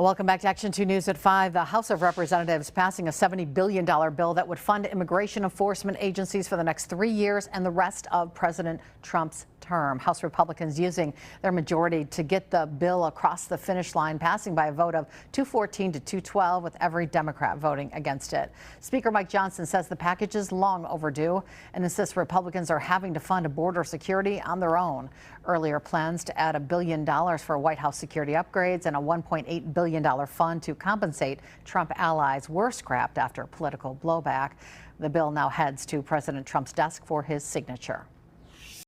Welcome back to Action 2 News at 5. The House of Representatives passing a $70 billion bill that would fund immigration enforcement agencies for the next 3 years and the rest of President Trump's term. House Republicans using their majority to get the bill across the finish line, passing by a vote of 214 to 212, with every Democrat voting against it. Speaker Mike Johnson says the package is long overdue and insists Republicans are having to fund border security on their own. Earlier plans to add $1 billion for White House security upgrades and a $1.8 billion fund to compensate Trump allies were scrapped after political blowback. The bill now heads to President Trump's desk for his signature.